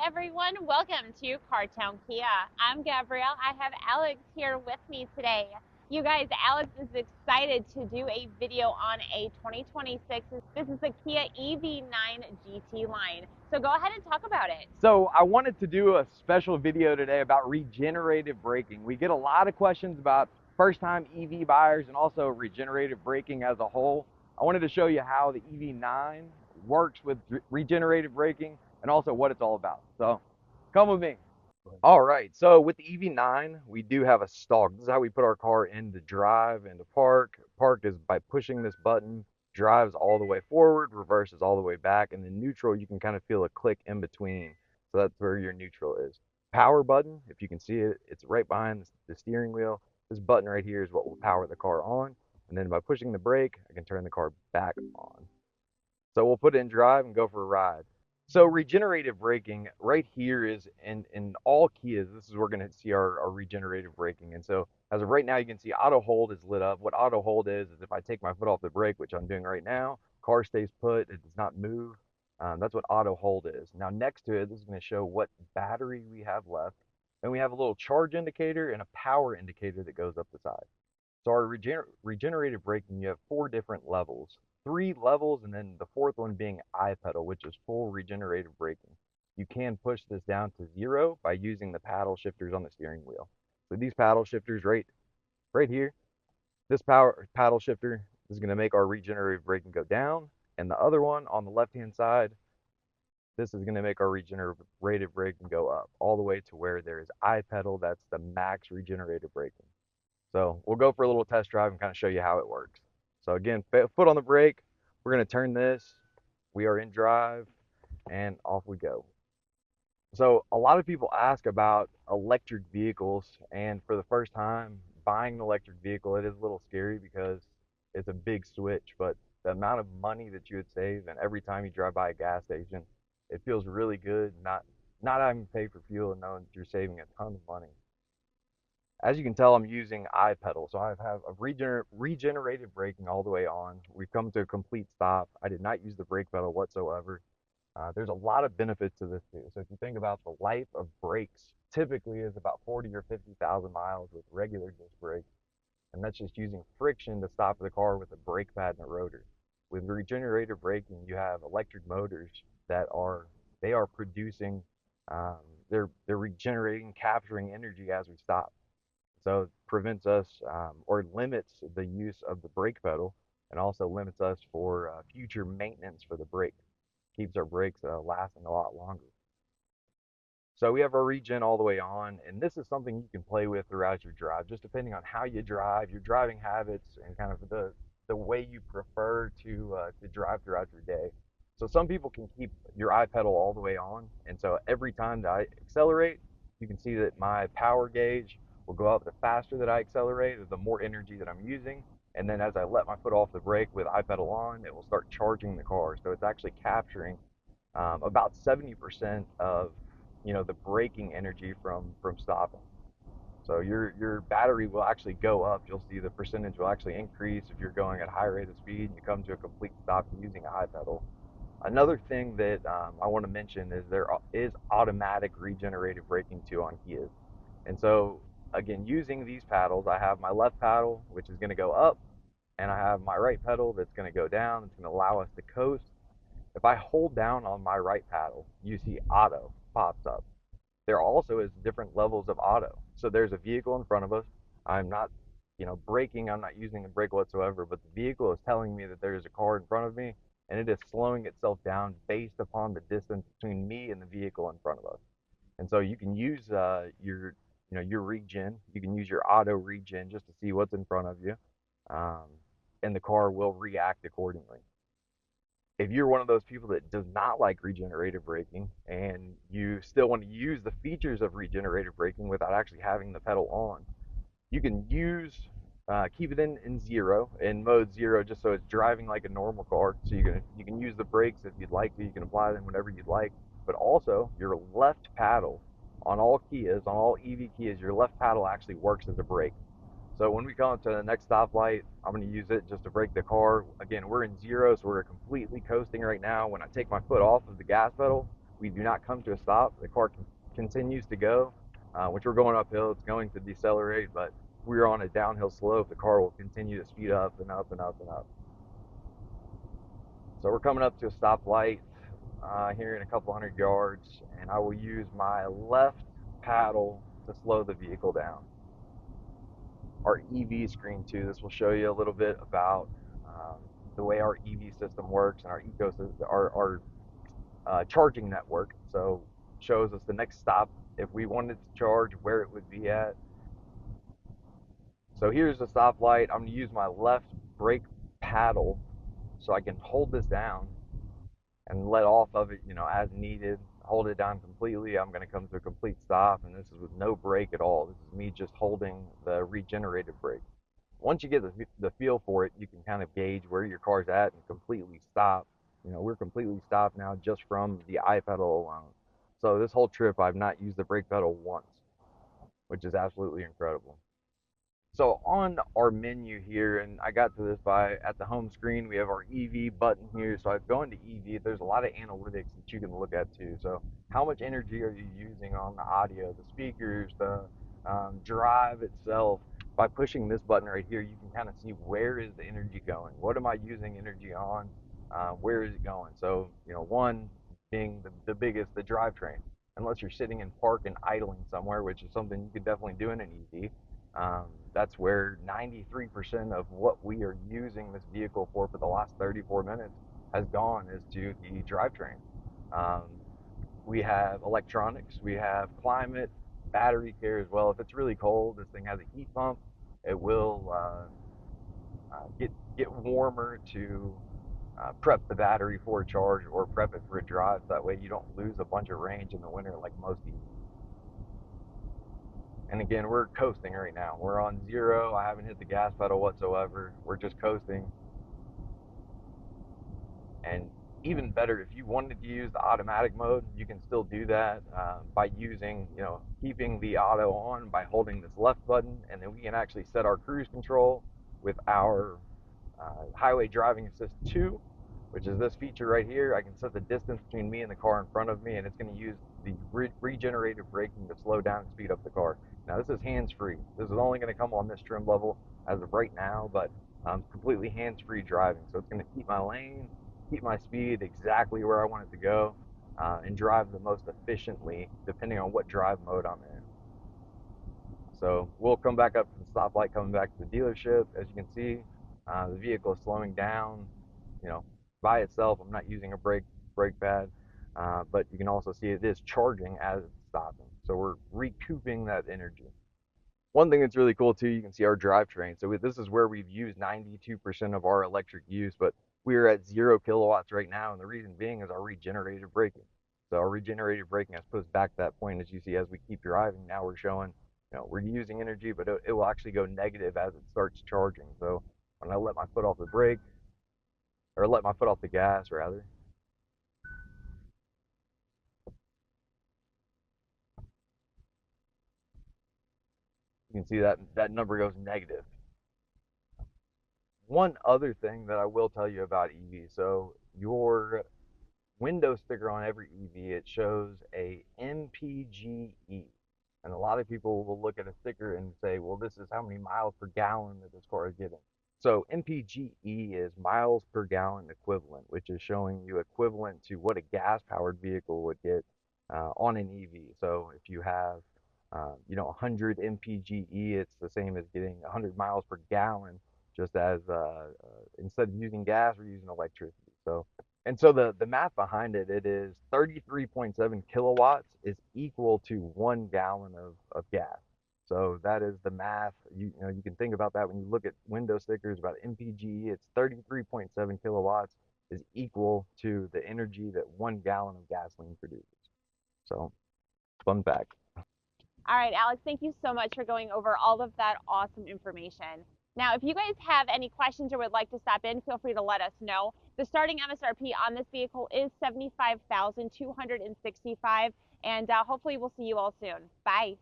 Everyone, welcome to Cartown Kia. I'm Gabrielle. I have Alex here with me today. You guys, Alex is excited to do a video on a 2026. This is the Kia EV9 GT line. So go ahead and talk about it. So I wanted to do a special video today about regenerative braking. We get a lot of questions about first-time EV buyers and also regenerative braking as a whole. I wanted to show you how the EV9 works with regenerative braking and also what it's all about. So come with me. All right, so with the EV9, we do have a stalk. This is how we put our car into drive and to park. Park is by pushing this button, drives all the way forward, reverses all the way back, and then neutral, you can kind of feel a click in between. So that's where your neutral is. Power button, if you can see it, it's right behind the steering wheel. This button right here is what will power the car on. And then by pushing the brake, I can turn the car back on. So we'll put it in drive and go for a ride. So regenerative braking right here is in all Kias, this is where we're going to see our regenerative braking. And so as of right now, you can see auto hold is lit up. What auto hold is if I take my foot off the brake, which I'm doing right now, car stays put, it does not move. That's what auto hold is. Now next to it, this is going to show what battery we have left. And we have a little charge indicator and a power indicator that goes up the side. So our regenerative braking, you have 4 different levels. 3 levels, and then the 4th one being I pedal, which is full regenerative braking. You can push this down to 0 by using the paddle shifters on the steering wheel. So these paddle shifters right here, this paddle shifter is going to make our regenerative braking go down, and the other one on the left-hand side, this is going to make our regenerative braking go up, all the way to where there is I pedal, that's the max regenerative braking. So we'll go for a little test drive and kind of show you how it works. So again, foot on the brake, we're going to turn this, we are in drive, and off we go. So a lot of people ask about electric vehicles, and for the first time buying an electric vehicle, it is a little scary because it's a big switch, but the amount of money that you would save, and every time you drive by a gas station, it feels really good, not having to pay for fuel and knowing that you're saving a ton of money. As you can tell, I'm using I pedal, so I have a regenerative braking all the way on. We've come to a complete stop. I did not use the brake pedal whatsoever. There's a lot of benefits to this too. So if you think about the life of brakes, typically is about 40 or 50,000 miles with regular disc brakes, and that's just using friction to stop the car with a brake pad and a rotor. With regenerative braking, you have electric motors that are producing, they're regenerating, capturing energy as we stop. So it prevents us or limits the use of the brake pedal, and also limits us for future maintenance for the brake. Keeps our brakes lasting a lot longer. So we have our regen all the way on, and this is something you can play with throughout your drive, just depending on how you drive, your driving habits, and kind of the way you prefer to drive throughout your day. So some people can keep your I pedal all the way on, and so every time that I accelerate, you can see that my power gauge will go up. The faster that I accelerate, the more energy that I'm using. And then as I let my foot off the brake with I pedal on, it will start charging the car. So it's actually capturing about 70% of the braking energy from stopping. So your battery will actually go up. You'll see the percentage will actually increase if you're going at a high rate of speed and you come to a complete stop using a I pedal. Another thing that I want to mention is there is automatic regenerative braking too on Kias. And so again, using these paddles, I have my left paddle, which is going to go up, and I have my right pedal that's going to go down. It's going to allow us to coast. If I hold down on my right paddle, you see auto pops up. There also is different levels of auto. So there's a vehicle in front of us. I'm not, braking. I'm not using the brake whatsoever, but the vehicle is telling me that there's a car in front of me, and it is slowing itself down based upon the distance between me and the vehicle in front of us. And so you can use your regen. You can use your auto regen just to see what's in front of you, and the car will react accordingly. If you're one of those people that does not like regenerative braking and you still want to use the features of regenerative braking without actually having the pedal on, you can keep it in zero, in mode zero, just so it's driving like a normal car. So you can use the brakes if you'd like to. You can apply them whenever you'd like. But also your left paddle on all Kias, on all EV Kias, your left paddle actually works as a brake. So when we come to the next stoplight, I'm going to use it just to brake the car. Again, we're in zero, so we're completely coasting right now. When I take my foot off of the gas pedal, we do not come to a stop. The car continues to go, which we're going uphill. It's going to decelerate, but if we're on a downhill slope, the car will continue to speed up and up and up and up. So we're coming up to a stoplight here in a couple hundred yards, and I will use my left paddle to slow the vehicle down. Our EV screen too, this will show you a little bit about the way our EV system works and our ecosystem, our charging network. So shows us the next stop if we wanted to charge, where it would be at. So here's the stoplight. I'm going to use my left brake paddle so I can hold this down and let off of it, as needed. Hold it down completely. I'm going to come to a complete stop, and this is with no brake at all. This is me just holding the regenerative brake. Once you get the feel for it, you can kind of gauge where your car's at and completely stop. We're completely stopped now just from the iPedal alone. So this whole trip, I've not used the brake pedal once, which is absolutely incredible. So on our menu here, and I got to this at the home screen, we have our EV button here. So I go into EV, there's a lot of analytics that you can look at too. So how much energy are you using on the audio, the speakers, the drive itself? By pushing this button right here, you can kind of see where is the energy going. What am I using energy on? Where is it going? So, one being the biggest, the drivetrain. Unless you're sitting in park and idling somewhere, which is something you could definitely do in an EV. That's where 93% of what we are using this vehicle for the last 34 minutes has gone is to the drivetrain. We have electronics, we have climate, battery care as well. If it's really cold, this thing has a heat pump. It will get warmer to prep the battery for a charge or prep it for a drive. So that way you don't lose a bunch of range in the winter like most EVs. And again, we're coasting right now. We're on 0. I haven't hit the gas pedal whatsoever. We're just coasting. And even better, if you wanted to use the automatic mode, you can still do that by using, keeping the auto on by holding this left button. And then we can actually set our cruise control with our highway driving assist 2, which is this feature right here. I can set the distance between me and the car in front of me, and it's going to use the regenerative braking to slow down and speed up the car. Now this is hands-free. This is only going to come on this trim level as of right now, but completely hands-free driving. So it's going to keep my lane, keep my speed exactly where I want it to go, and drive the most efficiently depending on what drive mode I'm in. So we'll come back up to the stoplight, coming back to the dealership. As you can see, the vehicle is slowing down, by itself. I'm not using a brake pad, but you can also see it is charging as it's stopping. So we're recouping that energy. One thing that's really cool too, you can see our drivetrain. So this is where we've used 92% of our electric use, but we're at 0 kilowatts right now, and the reason being is our regenerative braking. So our regenerative braking has put us back to that point, as you see, as we keep driving. Now we're showing, we're using energy, but it will actually go negative as it starts charging. So when I let my foot off the brake, or let my foot off the gas rather, you can see that number goes negative. One other thing that I will tell you about EV, so your window sticker on every EV, it shows a MPGe. And a lot of people will look at a sticker and say, well, this is how many miles per gallon that this car is getting. So MPGe is miles per gallon equivalent, which is showing you equivalent to what a gas-powered vehicle would get on an EV. So if you have 100 MPGe, it's the same as getting 100 miles per gallon, just as instead of using gas, we're using electricity. So the math behind it, it is 33.7 kilowatts is equal to 1 gallon of gas. So that is the math. You can think about that when you look at window stickers about MPGe. It's 33.7 kilowatts is equal to the energy that 1 gallon of gasoline produces. So, fun fact. All right, Alex, thank you so much for going over all of that awesome information. Now, if you guys have any questions or would like to stop in, feel free to let us know. The starting MSRP on this vehicle is $75,265, and hopefully we'll see you all soon. Bye.